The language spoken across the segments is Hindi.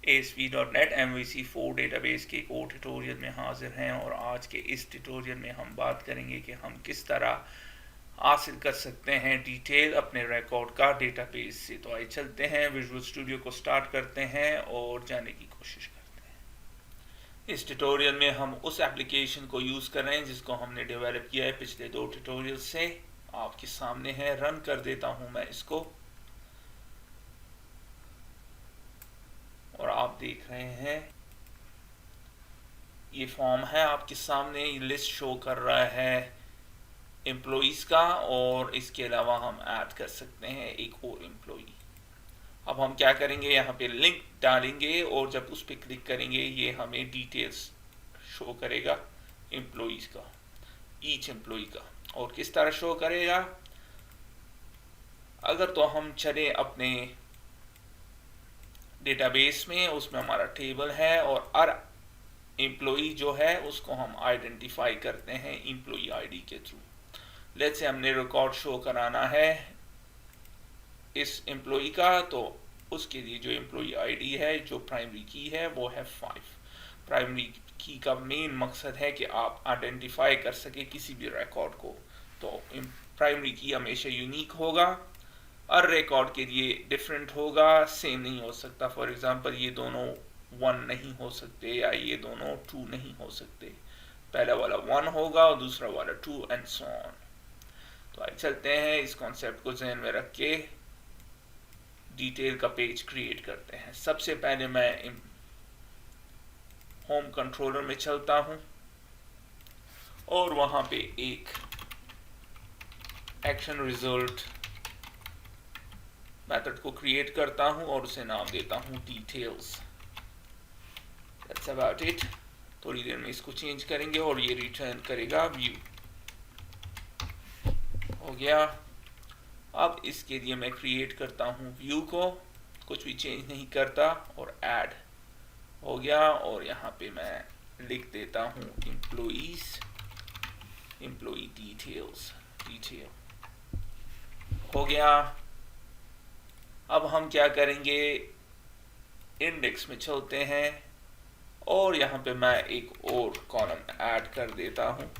ASP.NET MVC4 डेटाबेस के एक और ट्यूटोरियल में हाजिर हैं और आज के इस ट्यूटोरियल में हम बात करेंगे कि हम किस तरह हासिल कर सकते हैं डिटेल अपने रिकॉर्ड का डेटाबेस से। तो आइए चलते हैं, विजुअल स्टूडियो को स्टार्ट करते हैं और जाने की कोशिश करते हैं। इस ट्यूटोरियल में हम उस एप्लीकेशन को यूज़ कर रहे हैं जिसको हमने डेवलप किया है पिछले 2 ट्यूटोरियल से। आपके सामने है, रन कर देता हूँ मैं इसको और आप देख रहे हैं ये फॉर्म है आपके सामने। ये लिस्ट शो कर रहा है एम्प्लॉइज़ का और इसके अलावा हम ऐड कर सकते हैं एक और एम्प्लॉई। अब हम क्या करेंगे, यहाँ पे लिंक डालेंगे और जब उस पर क्लिक करेंगे ये हमें डिटेल्स शो करेगा एम्प्लॉइज़ का, ईच एम्प्लॉई का। और किस तरह शो करेगा, अगर तो हम चले अपने डेटाबेस में, उसमें हमारा टेबल है और हर एम्प्लॉई जो है उसको हम आइडेंटिफाई करते हैं एम्प्लॉई आईडी के थ्रू। लेट्स से हमने रिकॉर्ड शो कराना है इस एम्प्लॉई का, तो उसके लिए जो एम्प्लॉई आईडी है, जो प्राइमरी की है, वो है 5। प्राइमरी की का मेन मकसद है कि आप आइडेंटिफाई कर सके किसी भी रिकॉर्ड को। तो प्राइमरी की हमेशा यूनिक होगा, हर रिकॉर्ड के लिए डिफरेंट होगा, सेम नहीं हो सकता। फॉर एग्जांपल ये दोनों 1 नहीं हो सकते या ये दोनों 2 नहीं हो सकते। पहला वाला 1 होगा और दूसरा वाला 2 एंड सो ऑन। तो आइए चलते हैं, इस कॉन्सेप्ट को ज़हन में रख के डिटेल का पेज क्रिएट करते हैं। सबसे पहले मैं होम कंट्रोलर में चलता हूं और वहां पे एक एक्शन रिजल्ट मेथड को क्रिएट करता हूं और उसे नाम देता हूं डिटेल्स। That's about it. थोड़ी देर में इसको चेंज करेंगे और ये रिटर्न करेगा व्यू। हो गया। अब इसके लिए मैं क्रिएट करता हूं व्यू को, कुछ भी चेंज नहीं करता, और ऐड हो गया। और यहाँ पे मैं लिख देता हूं एम्प्लॉइज, एम्प्लॉई डिटेल्स, डिटेल। हो गया। अब हम क्या करेंगे, इंडेक्स में चलते हैं और यहाँ पे मैं एक और कॉलम ऐड कर देता हूँ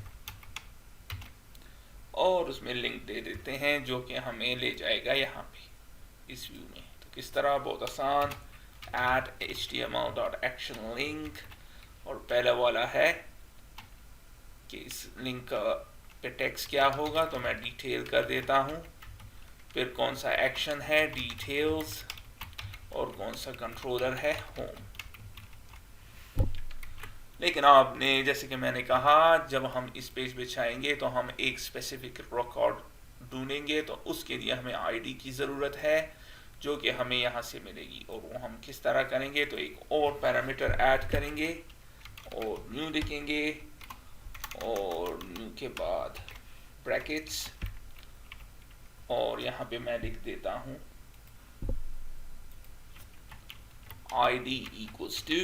और उसमें लिंक दे देते हैं जो कि हमें ले जाएगा यहाँ पे इस व्यू में। तो किस तरह, बहुत आसान, add html.action link, और पहला वाला है कि इस लिंक पे टेक्स्ट क्या होगा, तो मैं डिटेल कर देता हूँ। फिर कौन सा एक्शन है, डिटेल्स, और कौन सा कंट्रोलर है, होम। लेकिन आपने, जैसे कि मैंने कहा, जब हम इस पेज पे जाएंगे तो हम एक स्पेसिफिक रिकॉर्ड ढूंढेंगे, तो उसके लिए हमें आईडी की ज़रूरत है जो कि हमें यहाँ से मिलेगी। और वो हम किस तरह करेंगे, तो एक और पैरामीटर ऐड करेंगे और न्यू लिखेंगे और न्यू के बाद ब्रैकेट्स, और यहाँ पे मैं लिख देता हूँ id equals to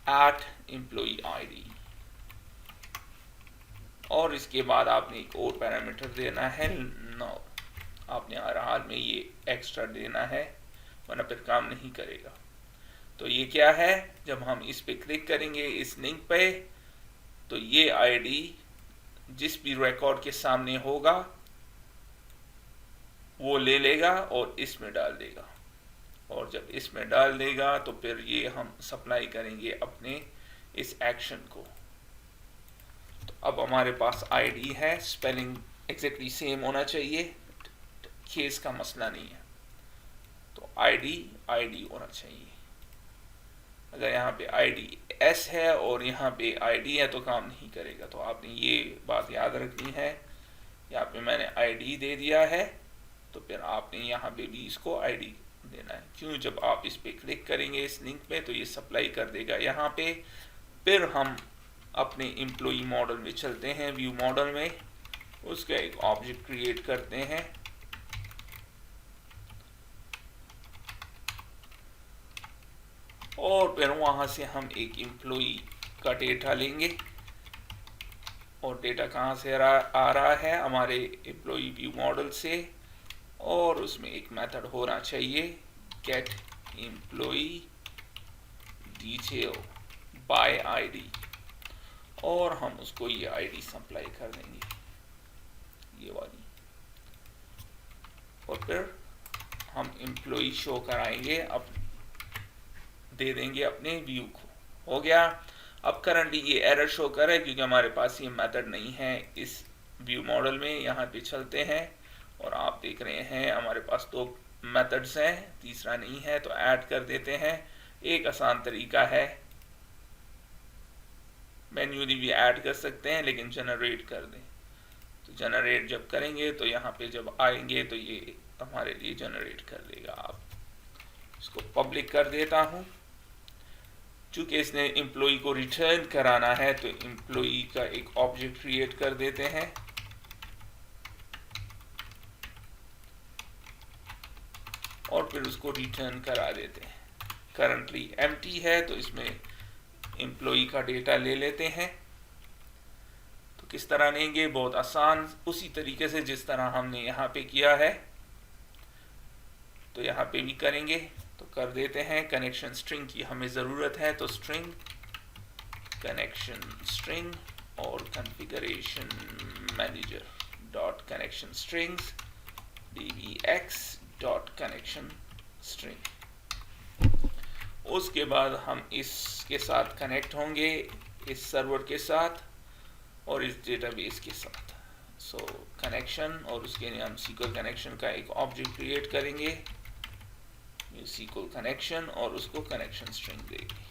at employee id। और इसके बाद आपने एक और पैरामीटर देना है नो। आपने हर हाल में ये एक्स्ट्रा देना है वरना फिर काम नहीं करेगा। तो ये क्या है, जब हम इस पे क्लिक करेंगे इस लिंक पे, तो ये आईडी जिस भी रिकॉर्ड के सामने होगा वो ले लेगा और इसमें डाल देगा। और जब इसमें डाल देगा तो फिर ये हम सप्लाई करेंगे अपने इस एक्शन को। तो अब हमारे पास आईडी है, स्पेलिंग एग्जैक्टली सेम होना चाहिए, केस का मसला नहीं है। तो आईडी होना चाहिए। अगर यहाँ पे आईडी एस है और यहाँ पे आईडी है तो काम नहीं करेगा। तो आपने ये बात याद रखनी है। यहाँ पे मैंने आईडी दे दिया है तो फिर आपने यहाँ पे भी इसको आईडी देना है। क्यों, जब आप इस पे क्लिक करेंगे इस लिंक पे तो ये सप्लाई कर देगा यहाँ पे। फिर हम अपने एम्प्लॉई मॉडल में चलते हैं, व्यू मॉडल में, उसका एक ऑब्जेक्ट क्रिएट करते हैं और फिर वहाँ से हम एक एम्प्लॉई का डेटा लेंगे। और डेटा कहाँ से आ रहा है, हमारे एम्प्लॉई व्यू मॉडल से, और उसमें एक मेथड होना चाहिए get employee detail by ID, और हम उसको ये आईडी सप्लाई कर देंगे, ये वाली, और फिर हम एम्प्लॉई शो कराएंगे, अब दे देंगे अपने व्यू को। हो गया। अब करंटली ये एरर शो कर रहा है क्योंकि हमारे पास ये मेथड नहीं है इस व्यू मॉडल में। यहाँ पे चलते हैं और आप देख रहे हैं हमारे पास 2 मेथड्स हैं, तीसरा नहीं है, तो ऐड कर देते हैं। एक आसान तरीका है, मैन्युअली भी ऐड कर सकते हैं, लेकिन जनरेट कर दें। तो जनरेट जब करेंगे तो यहाँ पे जब आएंगे तो ये हमारे लिए जनरेट कर देगा। आप इसको पब्लिक कर देता हूँ। चूंकि इसने एम्प्लॉई को रिटर्न कराना है तो एम्प्लॉई का एक ऑब्जेक्ट क्रिएट कर देते हैं, और फिर उसको रिटर्न करा देते हैं। करंटली एम्प्टी है तो इसमें एम्प्लॉई का डेटा ले लेते हैं। तो किस तरह लेंगे? बहुत आसान, उसी तरीके से जिस तरह हमने यहाँ पे किया है तो यहाँ पे भी करेंगे। तो कर देते हैं, कनेक्शन स्ट्रिंग की हमें ज़रूरत है, तो स्ट्रिंग कनेक्शन स्ट्रिंग और configuration manager dot connection strings dbx dot connection string. उसके बाद हम इसके साथ कनेक्ट होंगे, इस सर्वर के साथ और इस डेटाबेस के साथ। सो कनेक्शन, और उसके लिए हम SQL कनेक्शन का एक ऑब्जेक्ट क्रिएट करेंगे, SQL कनेक्शन, और उसको कनेक्शन स्ट्रिंग देंगे।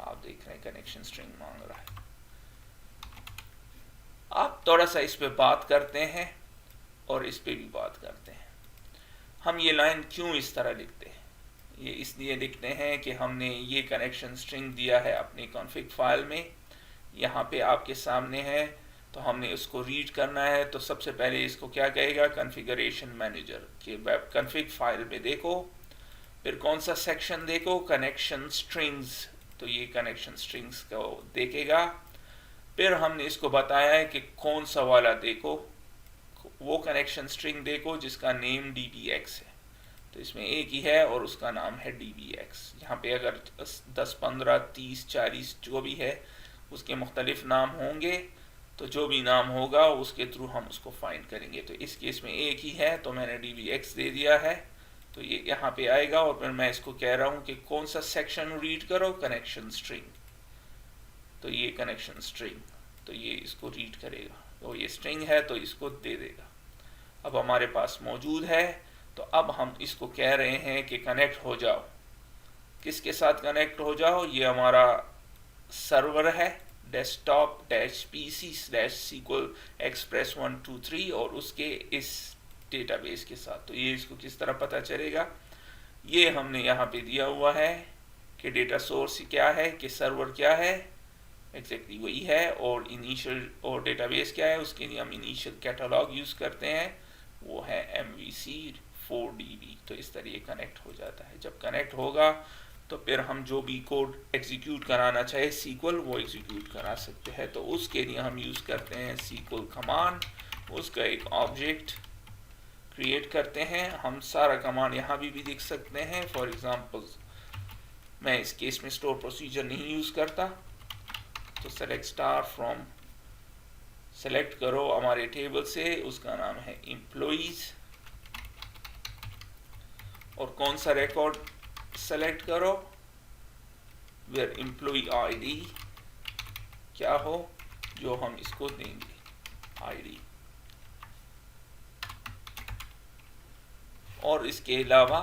आप देख रहे हैं कनेक्शन स्ट्रिंग मांग रहा है। आप थोड़ा सा इस पे बात करते हैं और इस पे भी बात करते हैं। हम ये लाइन क्यों इस तरह लिखते हैं? ये इसलिए लिखते हैं कि हमने ये कनेक्शन स्ट्रिंग दिया है अपनी कॉन्फ़िग फाइल में, यहाँ पे आपके सामने है, तो हमने उसको रीड करना है। तो सबसे पहले इसको क्या कहेगा? कॉन्फ़िगरेशन मैनेजर के वेब कॉन्फ़िग फाइल में देखो, फिर कौन सा सेक्शन देखो, कनेक्शन स्ट्रिंग्स, तो ये कनेक्शन स्ट्रिंग्स को देखेगा। फिर हमने इसको बताया है कि कौन सा वाला देखो, वो कनेक्शन स्ट्रिंग देखो जिसका नेम dbx है। तो इसमें एक ही है और उसका नाम है dbx। यहाँ पे अगर 10, 15, 30, 40 जो भी है उसके मुख्तलिफ नाम होंगे, तो जो भी नाम होगा उसके थ्रू हम उसको फाइंड करेंगे। तो इस केस में एक ही है तो मैंने dbx दे दिया है, तो ये यहाँ पे आएगा। और फिर मैं इसको कह रहा हूँ कि कौन सा सेक्शन रीड करो, कनेक्शन स्ट्रिंग, तो ये कनेक्शन स्ट्रिंग, तो ये इसको रीड करेगा। तो ये स्ट्रिंग है तो इसको दे देगा। अब हमारे पास मौजूद है, तो अब हम इसको कह रहे हैं कि कनेक्ट हो जाओ। किसके साथ कनेक्ट हो जाओ? ये हमारा सर्वर है, desktop -pc /SQL Express 123, और उसके इस डेटाबेस के साथ। तो ये इसको किस तरह पता चलेगा? ये हमने यहाँ पे दिया हुआ है कि डेटा सोर्स क्या है, कि सर्वर क्या है, एग्जैक्टली वही है, और इनिशियल और डेटाबेस क्या है, उसके लिए हम इनिशियल कैटलॉग यूज़ करते हैं, वो है MVC4DB। तो इस तरह कनेक्ट हो जाता है। जब कनेक्ट होगा तो फिर हम जो भी कोड एग्जीक्यूट कराना चाहे SQL, वो एग्जीक्यूट करा सकते हैं। तो उसके लिए हम यूज़ करते हैं SQL कमांड, उसका एक ऑब्जेक्ट क्रिएट करते हैं। हम सारा कमांड यहाँ भी लिख सकते हैं। फॉर एग्जांपल मैं इस केस में स्टोर प्रोसीजर नहीं यूज़ करता, तो सेलेक्ट स्टार फ्रॉम, सेलेक्ट करो हमारे टेबल से, उसका नाम है एम्प्लॉइज, और कौन सा रिकॉर्ड सेलेक्ट करो, वेयर एम्प्लॉई आईडी क्या हो, जो हम इसको देंगे आईडी। और इसके अलावा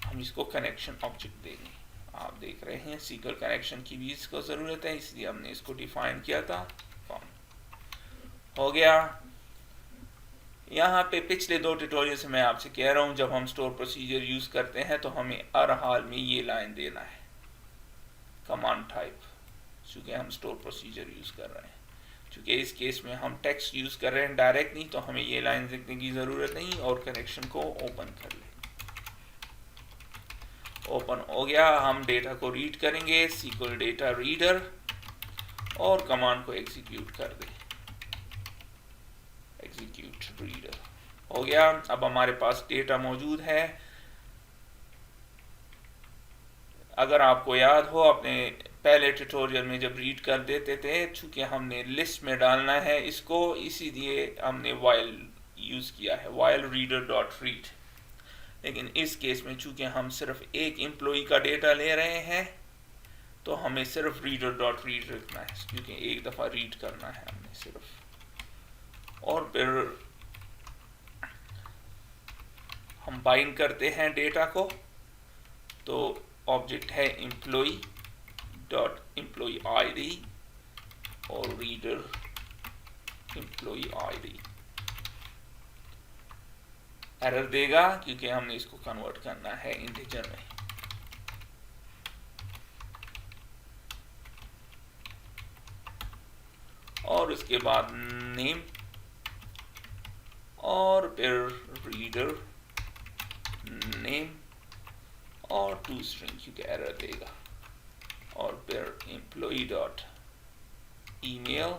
हम इसको कनेक्शन ऑब्जेक्ट देंगे। आप देख रहे हैं SQL कनेक्शन की भी इसको ज़रूरत है, इसलिए हमने इसको डिफाइन किया था। हो गया। यहाँ पे पिछले 2 ट्यूटोरियल से मैं आपसे कह रहा हूँ, जब हम स्टोर प्रोसीजर यूज़ करते हैं तो हमें हर हाल में ये लाइन देना है, कमांड टाइप, चूँकि हम स्टोर प्रोसीजर यूज़ कर रहे हैं। चूँकि इस केस में हम टेक्स्ट यूज़ कर रहे हैं डायरेक्ट नहीं, तो हमें ये लाइन लिखने की ज़रूरत नहीं, और कनेक्शन को ओपन कर लें। ओपन हो गया। हम डेटा को रीड करेंगे, SQL डेटा रीडर, और कमांड को एग्जीक्यूट कर दें, एग्जीक्यूट रीडर। हो गया। अब हमारे पास डेटा मौजूद है। अगर आपको याद हो, अपने पहले ट्यूटोरियल में जब रीड कर देते थे, चूंकि हमने लिस्ट में डालना है इसको, इसीलिए हमने वाइल यूज किया है, वाइल रीडर डॉट रीड। लेकिन इस केस में चूंकि हम सिर्फ एक एम्प्लॉय का डेटा ले रहे हैं, तो हमें सिर्फ रीडर डॉट रीड रखना है, क्योंकि एक दफा रीड करना है हमने सिर्फ। और फिर हम बाइंड करते हैं डेटा को, तो ऑब्जेक्ट है एम्प्लॉय डॉट एम्प्लॉय आईडी और रीडर एम्प्लॉय आईडी। एरर देगा क्योंकि हमने इसको कन्वर्ट करना है इंटीजर में। और उसके बाद नेम और फिर रीडर नेम और टू स्ट्रिंग, क्योंकि एरर देगा। और फिर एम्प्लॉय डॉट ईमेल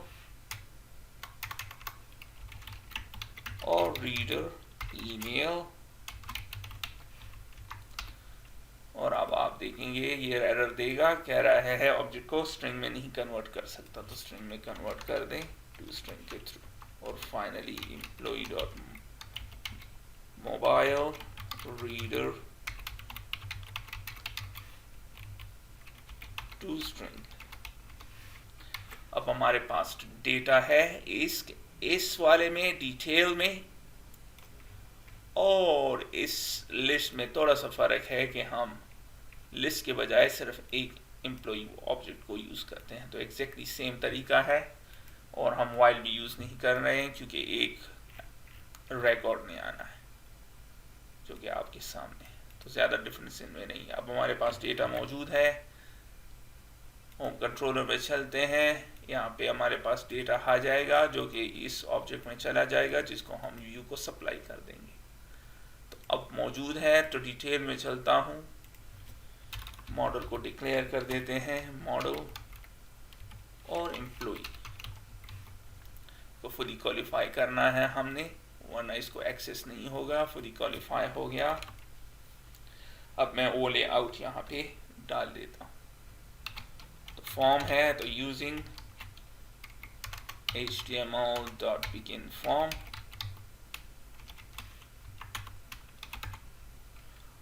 और रीडर ईमेल। और अब आप देखेंगे ये एरर देगा, कह रहा है ऑब्जेक्ट को स्ट्रिंग में नहीं कन्वर्ट कर सकता, तो स्ट्रिंग में कन्वर्ट कर दें टू स्ट्रिंग के थ्रू। और finally employ dot mobile reader to string. अब हमारे पास डेटा है इस वाले में डिटेल में, और इस लिस्ट में थोड़ा सा फर्क है कि हम लिस्ट के बजाय सिर्फ एक एम्प्लॉय ऑब्जेक्ट को यूज करते हैं। तो एग्जैक्टली सेम तरीका है, और हम वाइल भी यूज नहीं कर रहे हैं क्योंकि एक रिकॉर्ड नहीं आना है जो कि आपके सामने है, तो ज्यादा डिफरेंस इनमें नहीं है। अब हमारे पास डेटा मौजूद है, होम कंट्रोलर में चलते हैं, यहाँ पे हमारे पास डेटा आ जाएगा जो कि इस ऑब्जेक्ट में चला जाएगा, जिसको हम व्यू को सप्लाई कर देंगे। तो अब मौजूद है, तो डिटेल में चलता हूँ, मॉडल को डिक्लेयर कर देते हैं, मॉडल और एम्प्लॉय को फुली क्वालिफाई करना है हमने, वरना इसको एक्सेस नहीं होगा। फुली क्वालिफाई हो गया। अब मैं वो लेआउट यहाँ पे डाल देता हूँ। तो फॉर्म है, तो यूजिंग html.begin form,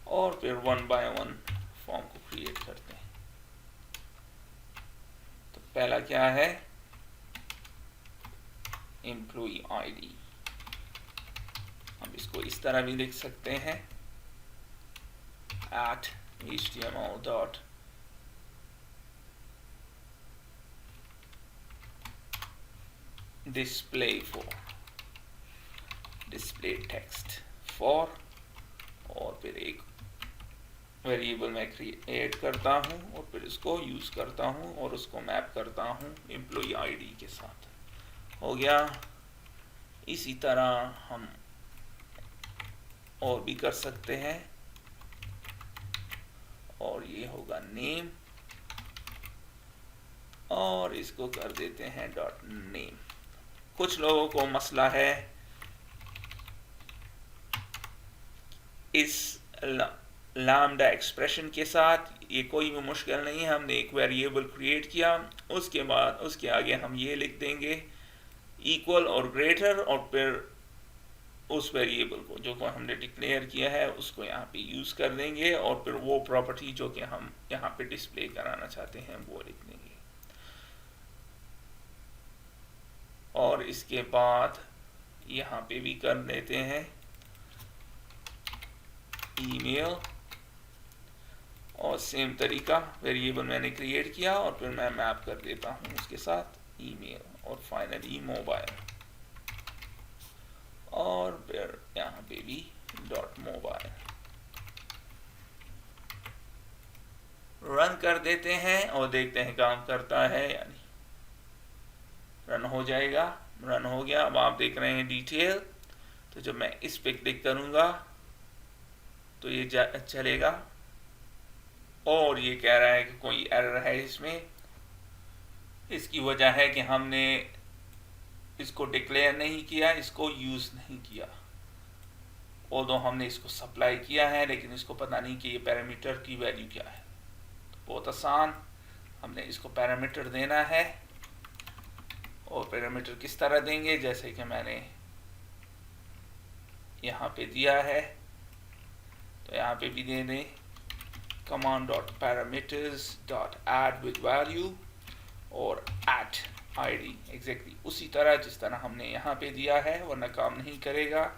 और फिर 1 by 1 फॉर्म को क्रिएट करते हैं। तो पहला क्या है, एम्प्लॉय आईडी। हम इसको इस तरह भी लिख सकते हैं, at html dot display for display text for, और फिर एक वेरिएबल मैं क्रिएट करता हूँ और फिर इसको यूज करता हूँ और उसको मैप करता हूँ एम्प्लॉय आईडी के साथ। हो गया। इसी तरह हम और भी कर सकते हैं, और ये होगा नेम, और इसको कर देते हैं डॉट नेम। कुछ लोगों को मसला है इस लैम्डा एक्सप्रेशन के साथ, ये कोई भी मुश्किल नहीं है। हमने एक वेरिएबल क्रिएट किया, उसके बाद उसके आगे हम ये लिख देंगे इक्वल और ग्रेटर, और फिर उस वेरिएबल को जो को हमने डिक्लेयर किया है उसको यहाँ पे यूज कर देंगे, और फिर वो प्रॉपर्टी जो कि हम यहाँ पे डिस्प्ले कराना चाहते हैं वो लिख देंगे। और इसके बाद यहाँ पे भी कर देते हैं ईमेल, और सेम तरीका वेरिएबल मैंने क्रिएट किया और फिर मैं मैप कर देता हूँ उसके साथ ईमेल, और फाइनली मोबाइल, और फिर यहाँ पे भी डॉट मोबाइल। रन कर देते हैं और देखते हैं काम करता है या नहीं। रन हो जाएगा, रन हो गया। अब आप देख रहे हैं डिटेल, तो जब मैं इस पे क्लिक करूंगा तो ये चलेगा, और ये कह रहा है कि कोई एरर है इसमें। इसकी वजह है कि हमने इसको डिक्लेयर नहीं किया, इसको यूज नहीं किया। ऑल्दो हमने इसको सप्लाई किया है, लेकिन इसको पता नहीं कि ये पैरामीटर की वैल्यू क्या है। तो बहुत आसान, हमने इसको पैरामीटर देना है, और पैरामीटर किस तरह देंगे, जैसे कि मैंने यहाँ पे दिया है, तो यहाँ पे भी दे दें command dot parameters dot add with value और at id एग्जैक्टली उसी तरह जिस तरह हमने यहाँ पे दिया है, वरना काम नहीं करेगा।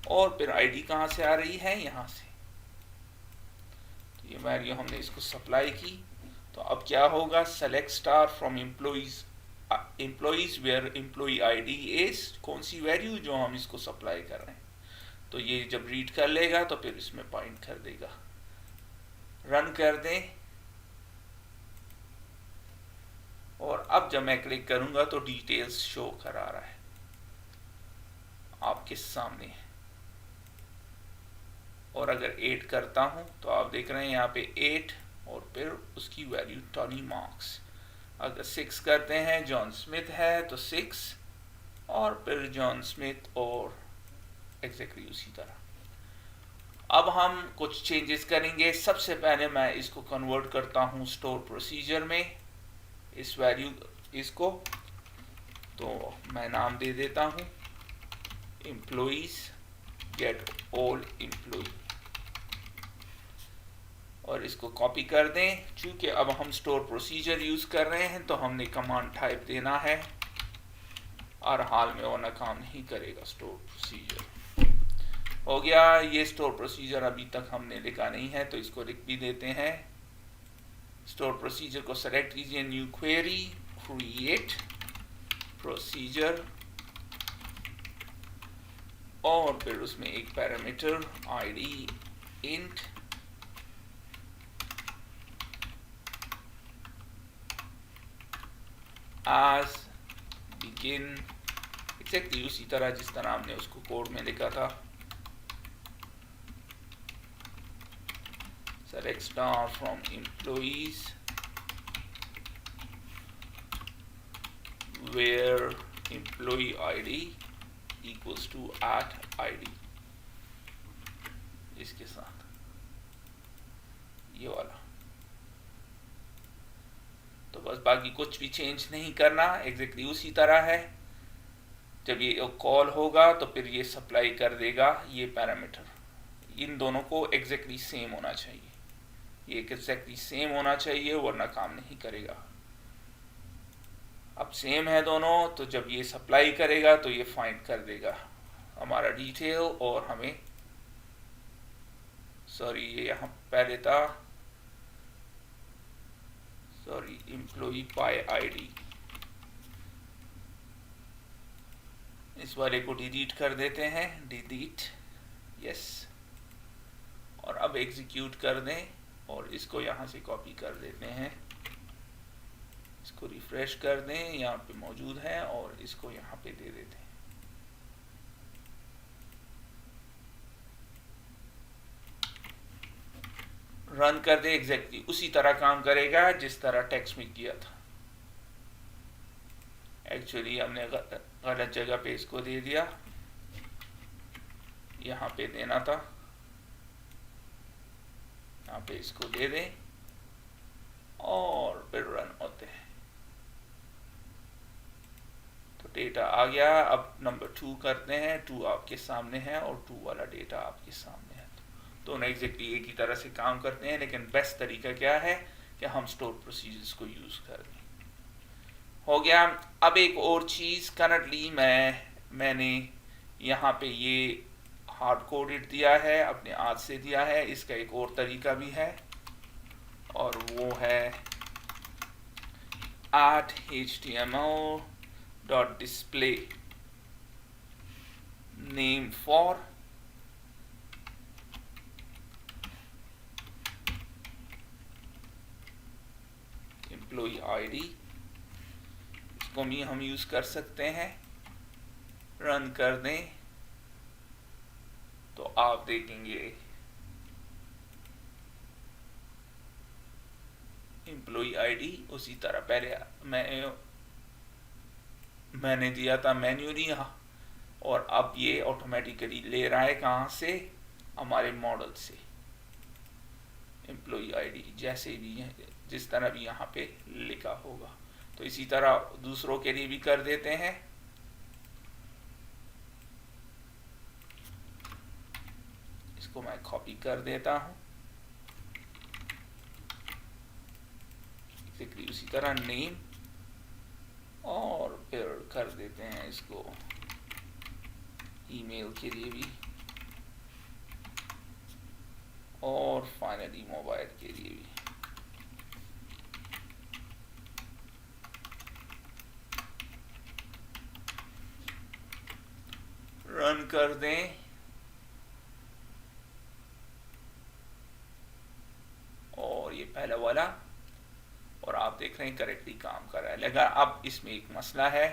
और फिर id कहाँ से आ रही है, यहाँ से। तो ये वैल्यू हमने इसको सप्लाई की, तो अब क्या होगा, select star from employees where employee id is, कौन सी वैल्यू जो हम इसको सप्लाई कर रहे हैं। तो ये जब रीड कर लेगा तो फिर इसमें पॉइंट कर देगा। रन कर दें, और अब जब मैं क्लिक करूंगा तो डिटेल्स शो करा रहा है आपके सामने। और अगर 8 करता हूं तो आप देख रहे हैं यहाँ पे 8 और फिर उसकी वैल्यू टॉनी मार्क्स। अगर 6 करते हैं, जॉन स्मिथ है तो 6 और फिर जॉन स्मिथ और एग्जैक्टली उसी तरह। अब हम कुछ चेंजेस करेंगे। सबसे पहले मैं इसको कन्वर्ट करता हूँ स्टोर प्रोसीजर में, इस वैल्यू इसको, तो मैं नाम दे देता हूँ एम्प्लॉइज गेट ऑल एम्प्लॉय, और इसको कॉपी कर दें। चूंकि अब हम स्टोर प्रोसीजर यूज कर रहे हैं तो हमने कमांड टाइप देना है, और हाल में वरना काम नहीं करेगा स्टोर प्रोसीजर। हो गया, ये स्टोर प्रोसीजर अभी तक हमने लिखा नहीं है तो इसको लिख भी देते हैं। स्टोर प्रोसीजर को सेलेक्ट कीजिए, न्यू क्वेरी, क्रिएट प्रोसीजर, और फिर उसमें एक parameter ID int, as begin, exactly उसी तरह जिस तरह हमने उसको कोड में लिखा था। select star from employees where employee id equals to at id, इसके साथ ये वाला। तो बस बाकी कुछ भी चेंज नहीं करना, एग्जैक्टली उसी तरह है। जब ये कॉल होगा तो फिर ये सप्लाई कर देगा ये पैरामीटर। इन दोनों को एग्जैक्टली सेम होना चाहिए, ये एग्जैक्टली सेम होना चाहिए, वरना काम नहीं करेगा। अब सेम है दोनों, तो जब ये सप्लाई करेगा तो ये फाइंड कर देगा हमारा डिटेल, और हमें सॉरी ये यहाँ पहले था, सॉरी एम्प्लॉई बाय आईडी, इस वाले को डिलीट कर देते हैं, डिलीट, यस। और अब एग्जीक्यूट कर दें, और इसको यहाँ से कॉपी कर देते हैं, इसको रिफ्रेश कर दें, यहाँ पे मौजूद है, और इसको यहाँ पे दे देते हैं। रन कर दे, एग्जैक्टली उसी तरह काम करेगा जिस तरह टेक्स्ट में किया था। एक्चुअली हमने गलत जगह पे इसको दे दिया, यहाँ पे देना था, यहाँ पे इसको दे दें, और फिर रन होते हैं तो डेटा आ गया। अब नंबर 2 करते हैं, 2 आपके सामने है और 2 वाला डेटा आपके सामने है। दोनों एग्जैक्टली एक ही तरह से काम करते हैं, लेकिन बेस्ट तरीका क्या है कि हम स्टोर प्रोसीजर्स को यूज कर लें। हो गया। अब एक और चीज, करंटली मैंने यहाँ पे ये हार्ड कोडेड दिया है, अपने हाथ से दिया है। इसका एक और तरीका भी है, और वो है @html.display name for employee ID, इसको भी हम यूज कर सकते हैं। रन कर दें तो आप देखेंगे एम्प्लॉई आईडी उसी तरह। पहले मैंने दिया था मैन्युअली, और अब ये ऑटोमेटिकली ले रहा है कहाँ से, हमारे मॉडल से, एम्प्लॉई आईडी जैसे भी है, जिस तरह भी यहाँ पे लिखा होगा। तो इसी तरह दूसरों के लिए भी कर देते हैं। इसको मैं कॉपी कर देता हूँ। उसी तरह नेम, और फिर कर देते हैं इसको ईमेल के लिए भी, और फाइनली मोबाइल के लिए भी। रन कर दें और ये पहला वाला, और आप देख रहे हैं करेक्टली काम कर रहा है। लेकिन अब इसमें एक मसला है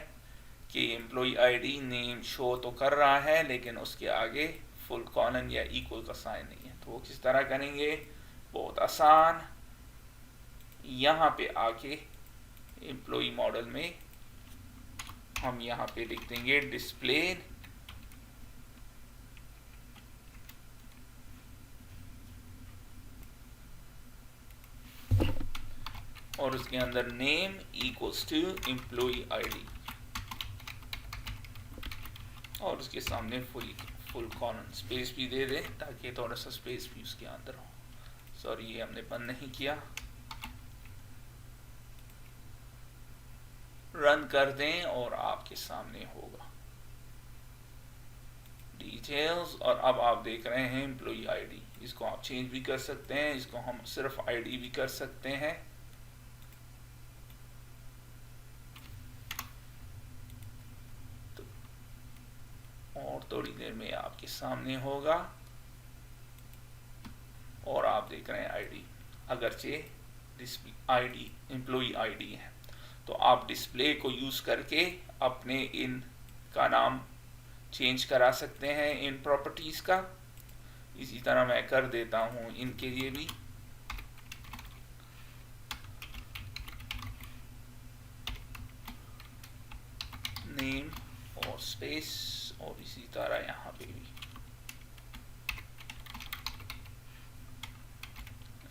कि एम्प्लॉय आईडी नेम शो तो कर रहा है, लेकिन उसके आगे फुल कॉलन या इक्वल का साइन नहीं है। तो वो किस तरह करेंगे, बहुत आसान। यहाँ पे आके एम्प्लॉय मॉडल में हम यहाँ पे लिख देंगे डिस्प्ले और उसके अंदर name equals to employ ID, और उसके सामने फुल कॉलन स्पेस भी दे दे ताकि थोड़ा सा स्पेस भी उसके अंदर हो। सॉरी, ये हमने बंद नहीं किया। रन कर दें और आपके सामने होगा डिटेल्स। और अब आप देख रहे हैं एम्प्लॉय आईडी। इसको आप चेंज भी कर सकते हैं, इसको हम सिर्फ आईडी भी कर सकते हैं। और थोड़ी देर में आपके सामने होगा, और आप देख रहे हैं आईडी, अगरचे आईडी एम्प्लॉय आईडी है। तो आप डिस्प्ले को यूज करके अपने इन का नाम चेंज करा सकते हैं, इन प्रॉपर्टीज का। इसी तरह मैं कर देता हूं इनके लिए भी। नेम और स्पेस, और इसी तरह यहाँ पे भी।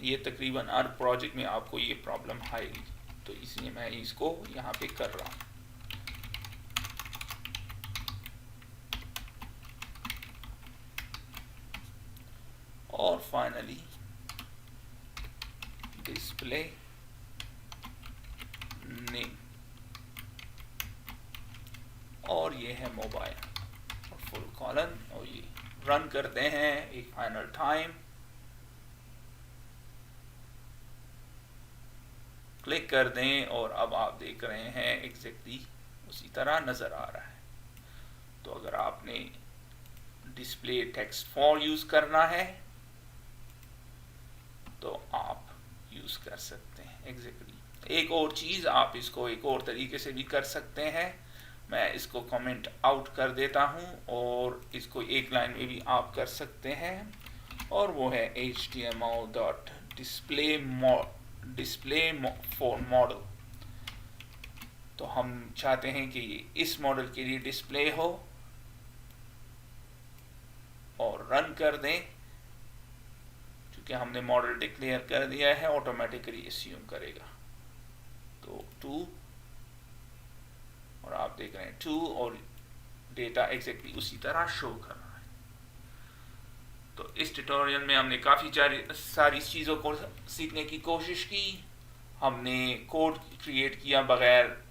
ये तकरीबन हर प्रोजेक्ट में आपको ये प्रॉब्लम आएगी, तो इसलिए मैं इसको यहाँ पे कर रहा हूँ। और फाइनली डिस्प्ले नेम, और ये है मोबाइल और फुल कॉलन। और ये रन करते हैं एक फाइनल टाइम, क्लिक कर दें, और अब आप देख रहे हैं एग्जैक्टली उसी तरह नजर आ रहा है। तो अगर आपने डिस्प्ले टेक्स्ट फॉर यूज करना है तो आप यूज कर सकते हैं एग्जैक्टली। एक और चीज, आप इसको एक और तरीके से भी कर सकते हैं। मैं इसको कमेंट आउट कर देता हूं, और इसको एक लाइन में भी आप कर सकते हैं, और वो है html.display for model। तो हम चाहते हैं कि ये इस मॉडल के लिए डिस्प्ले हो, और रन कर दें। क्योंकि हमने मॉडल डिक्लेयर कर दिया है, ऑटोमेटिकली अस्यूम करेगा। तो 2, और आप देख रहे हैं 2, और डेटा एग्जैक्टली उसी तरह शो कर रहा है। तो इस ट्यूटोरियल में हमने काफ़ी सारी चीज़ों को सीखने की कोशिश की। हमने कोड क्रिएट किया बगैर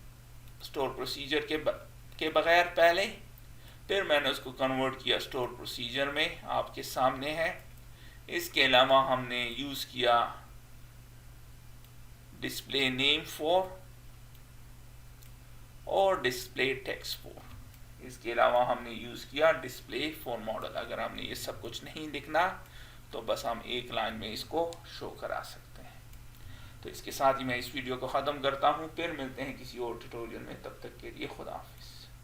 स्टोर प्रोसीजर के बगैर पहले, फिर मैंने उसको कन्वर्ट किया स्टोर प्रोसीजर में, आपके सामने है। इसके अलावा हमने यूज़ किया डिस्प्ले नेम फॉर और डिस्प्ले टेक्स्ट फॉर। इसके अलावा हमने यूज़ किया डिस्प्ले फॉर मॉडल। अगर हमने ये सब कुछ नहीं लिखना तो बस हम एक लाइन में इसको शो करा सकते हैं। तो इसके साथ ही मैं इस वीडियो को ख़त्म करता हूँ, फिर मिलते हैं किसी और ट्यूटोरियल में। तब तक के लिए खुदा हाफिज़।